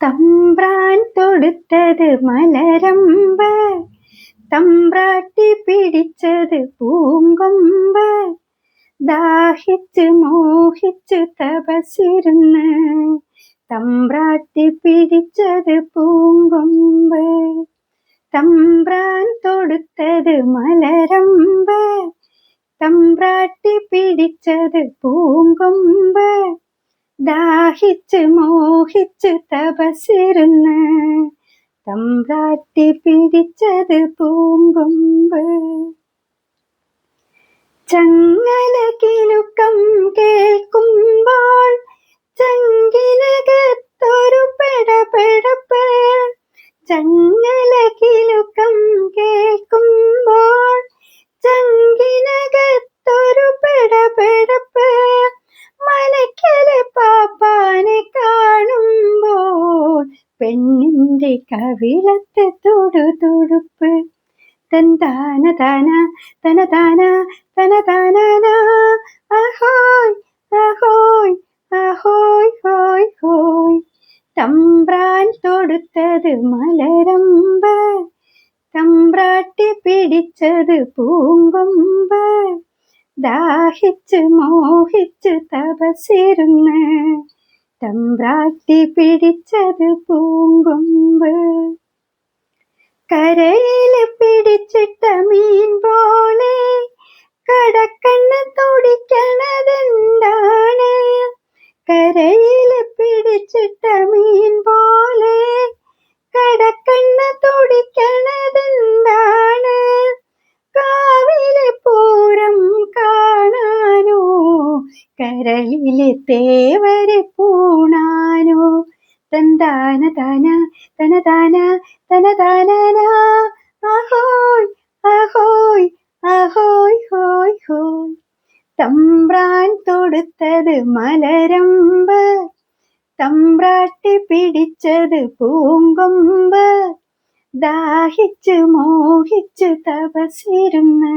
തമ്പ്രാൻ തൊടുത്തത് മലരമ്പ്, തമ്പ്രാട്ടി പിടിച്ചത് പൂങ്കൊമ്പ്. ദാഹിച്ച് മോഹിച്ച് തപസിരുന്ന് തമ്പ്രാട്ടി പിടിച്ചത് പൂങ്കൊമ്പ്. തമ്പ്രാൻ തൊടുത്തത് മലരമ്പ്, തമ്പ്രാട്ടി പിടിച്ചത് പൂങ്കൊമ്പ്. ദാഹിച്ച് മോഹിച്ച് തപസിരുന്ന് തമ്പ്രാട്ടി പിടിച്ചത് പൂങ്കൊമ്പ്. ചങ്ങല കിലുക്കം കേൾക്കുമ്പോൾ ചങ്കിനകത്തൊരു പെടപെടപ്പ്. ചങ്ങല കിലുക്കം കേൾക്കുമ്പോൾ ചങ്കിനകത്തൊരു പെടപെടപ്പ്. മനക്കലെ പാപ്പാനെ കാണുമ്പോൾ പെണ്ണിന്റെ കവിളത്തെ തുടുതുടുപ്പ്. തന്താന താന തന താന തന താന അഹോയ് അഹോയ് അഹോയ് ഹോയ് ഹോയ്. തമ്പ്രാൻ തൊടുത്തത് മലരമ്പ്, തമ്പ്രാട്ടി പിടിച്ചത് പൂങ്കൊമ്പ്. ദാഹിച്ച് മോഹിച്ച് തപസിരുന്ന് തമ്പ്രാട്ടി പിടിച്ചത് പൂങ്കൊമ്പ്. കരയില് പിടിച്ചിട്ട മീൻ പോലെ കടക്കണ്ണ് തുടിക്കണതെന്താണ്? കരയില് പിടിച്ചിട്ട മീൻ പോലെ കടക്കണ്ണ് തുടിക്കണതെന്താണ്? കാവിലെ പൂരം കാണാനോ കരളിലെ തേവരെ പൂണാനോ? തന്താന താന തന താന തന താന അഹോയ് അഹോയ് അഹോയ് ഹോയ് ഹോയ്. തമ്പ്രാൻ തൊടുത്തത് മലരമ്പ്, തമ്പ്രാട്ടി പിടിച്ചത് പൂങ്കൊമ്പ്. ദാഹിച്ച് മോഹിച്ച് തപസിരുന്ന്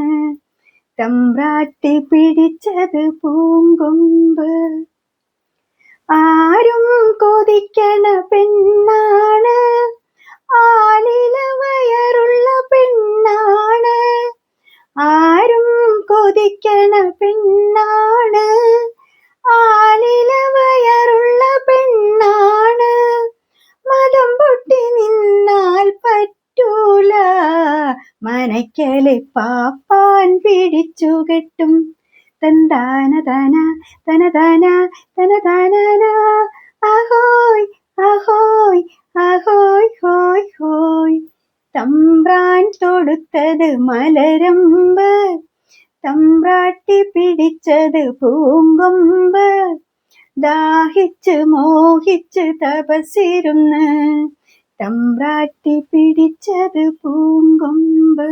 തമ്പ്രാട്ടി പിടിച്ചത് പൂങ്കൊമ്പ്. ആരും കൊതിക്കണ പെണ്ണാണ്, ആലില വയറുള്ള പെണ്ണാണ്. ആരും കൊതിക്കണ പെണ്ണാണ്, ആലില വയറുള്ള പെണ്ണാണ്. മതം പൊട്ടി നിന്നാൽ പറ്റൂല, മനക്കലെ പാപ്പാൻ പിടിച്ചു കെട്ടും. തന്താന താന തന താന തന താന അഹോയ് അഹോയ് അഹോയ് ഹോയ് ഹോയ്. തമ്പ്രാൻ തൊടുത്തത് മലരമ്പ്, തമ്പ്രാട്ടി പിടിച്ചത് പൂങ്കൊമ്പ്. ദാഹിച്ച് മോഹിച്ച് തപസിരുന്ന് തമ്പ്രാട്ടി പിടിച്ചത് പൂങ്കൊമ്പ്.